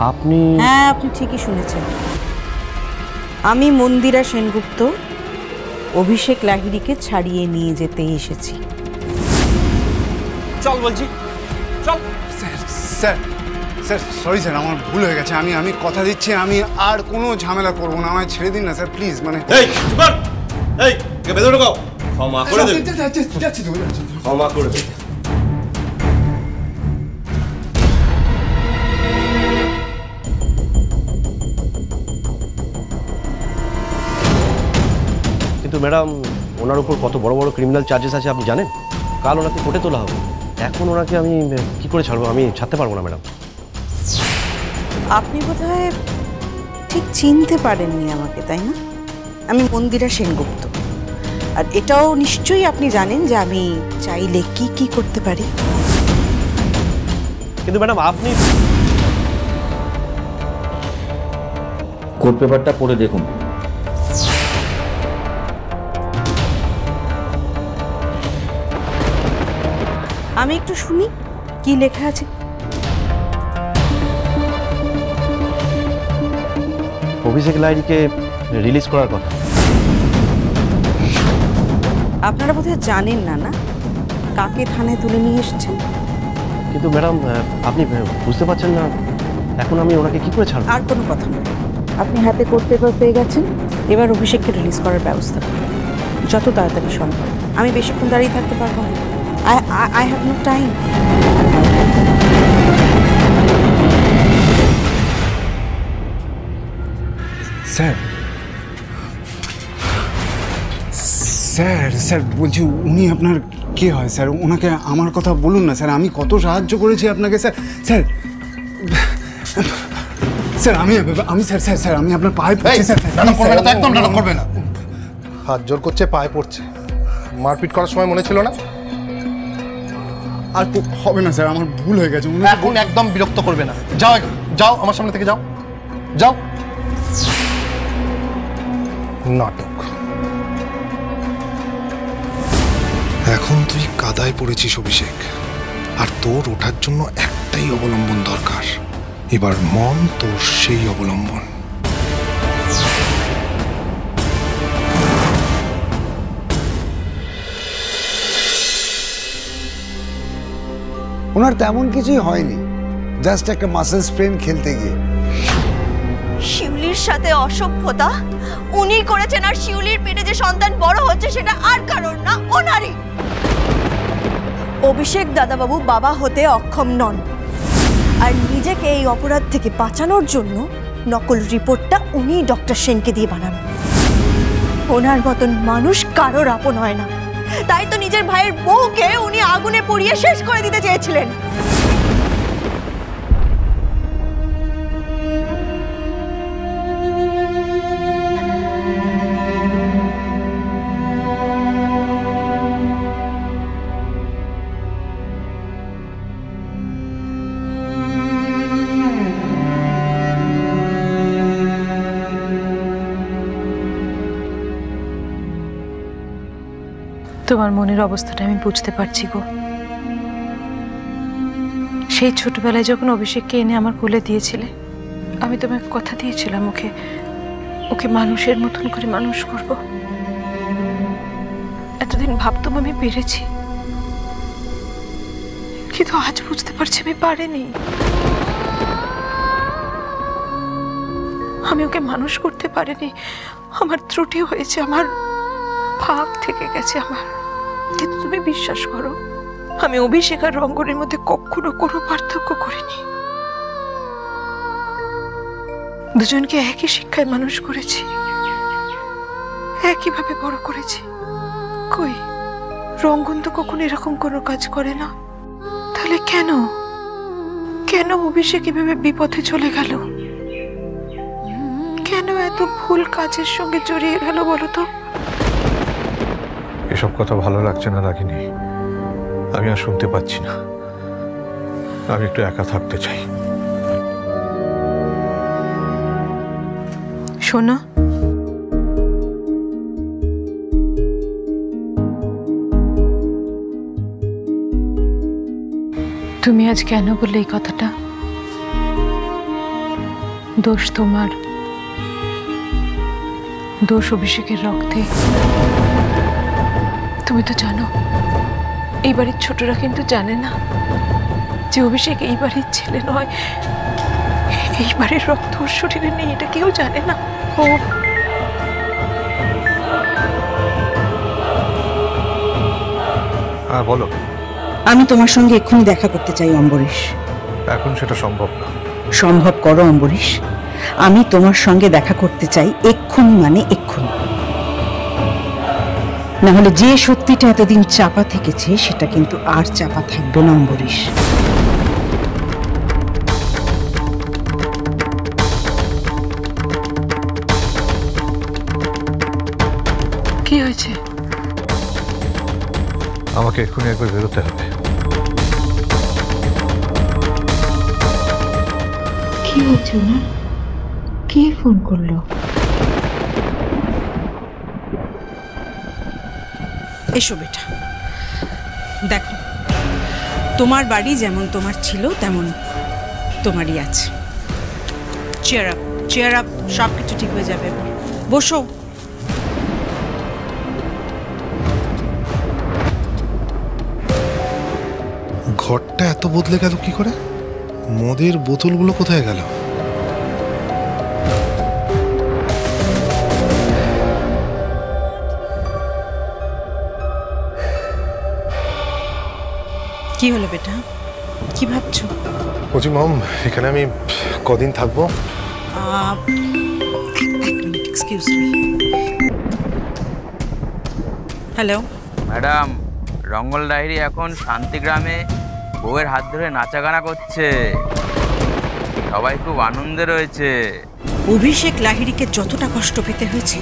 আপনি? হ্যাঁ, আপনি ঠিকই শুনেছেন। আমি মন্দিরা সেনগুপ্ত অভিষেক লাহিড়ীকে ছাড়িয়ে নিয়ে যেতে এসেছি। চল বলছি, চল। Sir sir sir sorry sir, আমার ভুল হয়ে গেছে। আমি কথা দিচ্ছি আমি আর কোনো ঝামেলা করবো না, আমায় ছেড়ে দিন না স্যার প্লিজ। মানে এই চুপ, এই কে ভেতরে ঢোকাও। ক্ষমা করে দে। যাচ্ছি তো। ক্ষমা করে দে। কিন্তু ম্যাডাম, ওনার উপর কত বড় বড় ক্রিমিনাল চার্জেস আছে আপনি জানেন? কাল ওনাকে কোর্টে তোলা হবে। এখন ওনাকে আমি কি করে ছাড়বো? আমি ছাড়তে পারবো না ম্যাডাম। আপনি বোধহয় ঠিক চিনতে পারেননি আমাকে, তাই না? আমি মন্দিরা সেনগুপ্ত। আর এটাও নিশ্চয়ই আপনি জানেন যে আমি চাইলে কি কি করতে পারি। কিন্তু ম্যাডাম আপনি কোর্ট পেপারটা পড়ে দেখুন। আমি একটু শুনি কি লেখা আছে। অভিষেক লাহিড়ীকে রিলিজ করার কথা। আপনারা বোধহয় জানেন না, না কাকে থানায় তুলে নিয়ে এসেছেন। কিন্তু ম্যাডাম আপনি বুঝতে পারছেন না এখন আমি ওনাকে কি করে ছাড়ব? আর কোনো কথা নয়, আপনি হাতে কোর্ট পেপার পেয়ে গেছেন। এবার অভিষেককে রিলিজ করার ব্যবস্থা করুন যত তাড়াতাড়ি সম্ভব। আমি বেশিক্ষণ দাঁড়িয়ে থাকতে পারবো না। I have no time. Sir sir sir বলছি, উনি আপনার কে হয় স্যার? ওনাকে আমার কথা বলুন না স্যার, আমি কত সাহায্য করেছি আপনাকে স্যার। স্যার স্যার আমি স্যার স্যার স্যার আমি আপনার পায়ে পড়ছি স্যার। করবে না তো, একদম নাটক করবে না। হাত জোর করছে, পায়ে পড়ছে। মারপিট করার সময় মনে ছিল না? আর হবে না স্যার, আমার ভুল হয়ে গেছে। এখন একদম বিরক্ত করবে না। যাও যাও, আমার সামনে থেকে যাও, যাও। নাটক। এখন তুই কাদায় পড়েছিস অভিষেক, আর তোর ওঠার জন্য একটাই অবলম্বন দরকার। এবার মন তোর সেই অবলম্বন। ওনার তেমন কিছুই হয়নি, জাস্ট একটা মাসেল স্প্রেন খেলতে গিয়ে। শিউলির সাথে অসভ্যতা উনি করেছেন, আর শিউলির পেটে যে সন্তান বড় হচ্ছে সেটা আর কারণ না, ওনারই। অভিষেক দাদাবাবু বাবা হতে অক্ষম নন, আর নিজেকে এই অপরাধ থেকে বাঁচানোর জন্য নকল রিপোর্টটা উনি ডক্টর সেনকে দিয়ে বানান। ওনার মতন মানুষ কারোর আপন হয় না, তাই তো নিজের ভাইয়ের বউকে উনি আগুনে পুড়িয়ে শেষ করে দিতে চেয়েছিলেন। তোমার মনের অবস্থাটা আমি বুঝতে পারছি গো। সেই ছোটবেলায় যখন অভিষেককে এনে আমার কোলে দিয়েছিলে, আমি তোমাকে কথা দিয়েছিলাম ওকে মানুষের মতন করে মানুষ করব। এতদিন ভাবতাম আমি পেরেছি, কিন্তু আজ বুঝতে পারছি আমি পারিনি। আমি ওকে মানুষ করতে পারিনি, আমার ত্রুটি হয়েছে, আমার ভাগ থেকে গেছে আমার। কিন্তু তুমি বিশ্বাস করো, আমি অভিষেক আর রঙ্গনের মধ্যে কখনো কোনো পার্থক্য করিনি। দুজনকে একই শিক্ষায় মানুষ করেছি, একইভাবে বড় করেছি। কই, রঙ্গন তো কখনো এরকম কোনো কাজ করে না। তাহলে কেন কেন অভিষেক এভাবে বিপথে চলে গেল? কেন এত ভুল কাজের সঙ্গে জড়িয়ে গেল বলো তো? এসব কথা ভালো লাগছে না রাগিনী, আমি আর শুনতে পাচ্ছি না। আমি একটু একা থাকতে চাই। শোনো, তুমি আজ কেন বললে এই কথাটা? দোষ তোমার, দোষ অভিষেকের রক্তে। তুমি তো জানো এই বাড়ির ছোটরা কিন্তু জানে না যে অভিষেক এই বাড়ির ছেলে নয়, এই বাড়ির রক্ত ওর শরীরে নেই, এটা কেউ জানে না। ও হ্যাঁ বলো। আমি তোমার সঙ্গে এক্ষুনি দেখা করতে চাই অম্বরীশ। এখন সেটা সম্ভব না। সম্ভব করো অম্বরীশ, আমি তোমার সঙ্গে দেখা করতে চাই এক্ষুনি, মানে এক্ষুনি। না হলে যে সত্যিটা এতদিন চাপা থেকেছে সেটা কিন্তু আর চাপা থাকবে না অম্বরীশ। কি হয়েছে? আমাকে এক্ষুনি একবার বেরোতে হবে। কি হয়েছে ওনার? কে ফোন করলো? এসো বেটা, দেখো তোমার বাড়ি যেমন তোমার ছিল তেমন তোমারই আছে। চেয়ার আপ, চেয়ার আপ, সব কিছু ঠিক হয়ে যাবে। বসো। ঘরটা এত বদলে গেল কি করে? মদের বোতলগুলো কোথায় গেল? কি হলো বেটা, কি ভাবছো? বলছি মম, এখানে আমি কদিন থাকবো? Excuse me. হ্যালো ম্যাডাম, রঙ্গল ডায়েরি এখন শান্তিগ্রামে বউয়ের হাত ধরে নাচাগানা করছে, সবাই খুব আনন্দে রয়েছে। অভিষেক লাহিড়িকে যতটা কষ্ট পেতে হয়েছে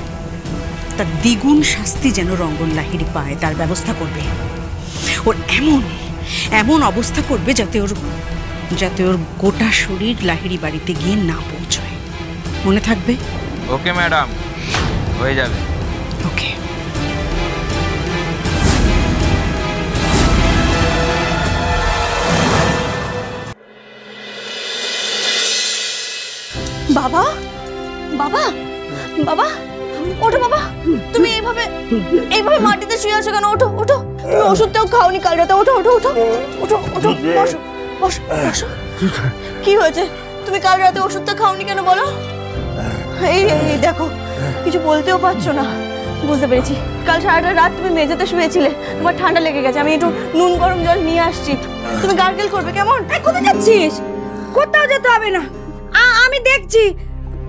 তার দ্বিগুণ শাস্তি যেন রঙ্গন লাহিড়ি পায় তার ব্যবস্থা করবে। ওর এমন এমন অবস্থা করবে যাতে ওর গোটা শরীর লাহিড়ি বাড়িতে গিয়ে না পৌঁছয়। মনে থাকবে? ওকে ম্যাডাম, হয়ে যাবে। ওকে। বাবা, বাবা, বাবা, ওঠো বাবা। তুমি এইভাবে মাটিতে শুয়ে আছো কেন? ওঠো, ওঠো। তুমি ওষুধটাও খাওনি কাল রাতে। ওঠো, ওঠো, ওঠো, ওঠো, ওঠো, বসো, বসো, বসো। কি হয়েছে? তুমি কাল রাতে ওষুধটা খাওনি কেন বলো? এই দেখো, কিছু বলতেও পারছো না। বুঝতে পেরেছি, কাল সারাটা রাত তুমি মেঝেতে শুয়েছিলে, তোমার ঠান্ডা লেগে গেছে। আমি একটু নুন গরম জল নিয়ে আসছি, তুমি গার্গেল করবে কেমন? কোথায় যাচ্ছিস? কোথাও যেতে হবে না, আমি দেখছি।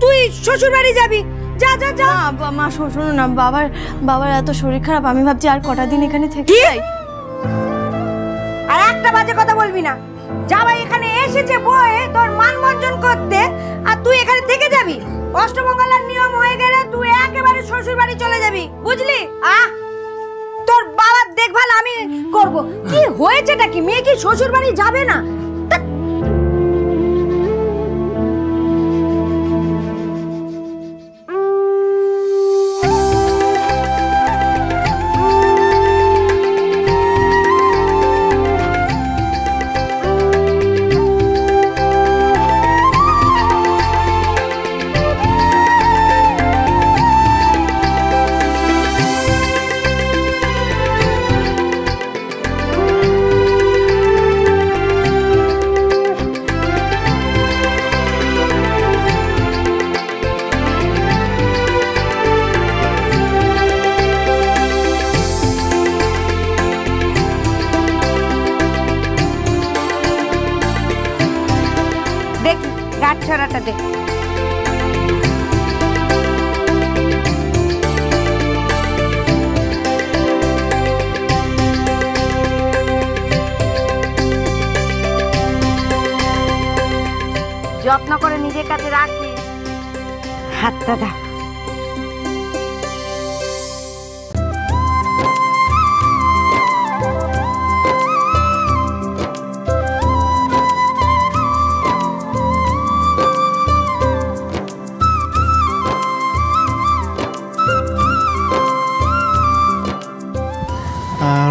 তুই শ্বশুর বাড়ি যাবি, যা যা যা। মা শোনো না, বাবার এত শরীর খারাপ, আমি ভাবছি আর কটা দিন এখানে থেকে যাই। আর একটা বাজে কথা বলবি না। জামাই এখানে এসেছে বয়ে তোর মান বর্জন করতে, আর তুই এখানে থেকে যাবি? অষ্টমঙ্গলার নিয়ম হয়ে গেলে তুই একেবারে শ্বশুর বাড়ি চলে যাবি, বুঝলি? তোর বাবার দেখভাল আমি করব। কি হয়েছেটা কি? মেয়ে কি শ্বশুর বাড়ি যাবে না? ছড়াটা দে। যত্ন করে নিজের কাছে রাখি। হাতটা দাও।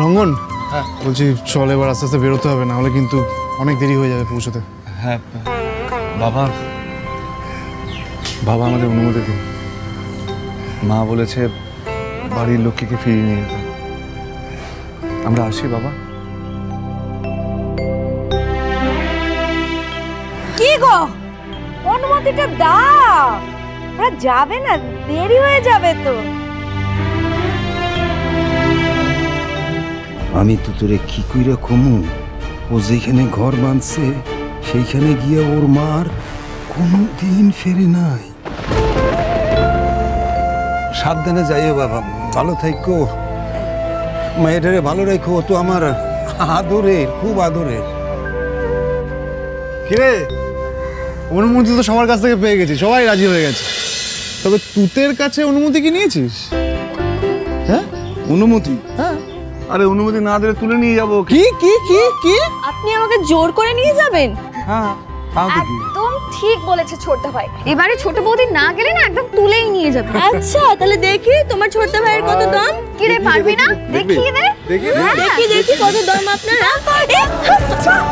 রঙ্গন, বলছি চল এবার আস্তে আস্তে বেরোতে হবে, না হলে কিন্তু অনেক দেরি হয়ে যাবে পৌঁছতে। হ্যাঁ বাবা, বাবা আমাদের অনুমতি দিন। মা বলেছে বাড়ির লক্ষ্মীকে ফিরিয়ে নিয়ে যেতে। আমরা আসি বাবা। কি গো, অনুমতিটা দাও, ওরা যাবে না, দেরি হয়ে যাবে তো। আমি তো তোরে কি কইরা কমু, ও যেখানে ঘর বাঁধছে সেইখানে গিয়ে ওর মার কোনো দিন ফেরে নাই। সাবধানে যাইও বাবা, ভালো থাইকো, মেয়েটারে ভালো রাখো, তো আমার আদরের, খুব আদরের। কিরে, অনুমতি তো সবার কাছ থেকে পেয়ে গেছি, সবাই রাজি হয়ে গেছে, তবে তুতের কাছে অনুমতি কি নিয়েছিস? হ্যাঁ, অনুমতি? হ্যাঁ। আরে অনুমতি না দিলে তুলে নিয়ে যাবো। কি কি কি কি? আপনি আমাকে জোর করে নিয়ে যাবেন? হ্যাঁ, তাও তো কি। একদম ঠিক বলেছে ছোট ভাই, এবারে ছোট বৌদি না গেলে না একদম তুলেই নিয়ে যাবে। আচ্ছা তাহলে দেখি তোমার ছোট ভাইয়ের কত দাম। কি রে, পারবি না? দেখিয়ে দে। দেখি দেখি কত দাম আপনারা।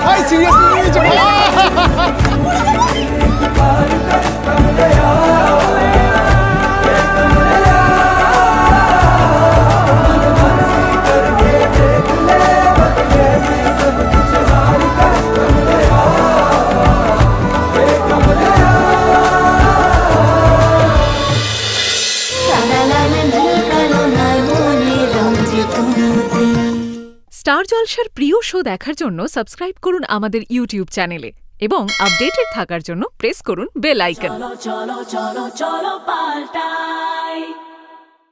ভাই সিরিয়াসলি নিয়ে চলো। স্টার জলসার প্রিয় শো দেখার জন্য সাবস্ক্রাইব করুন আমাদের ইউটিউব চ্যানেলে এবং আপডেটেড থাকার জন্য প্রেস করুন বেল আইকন। চলো চলো চলো চলো পাল্টাই।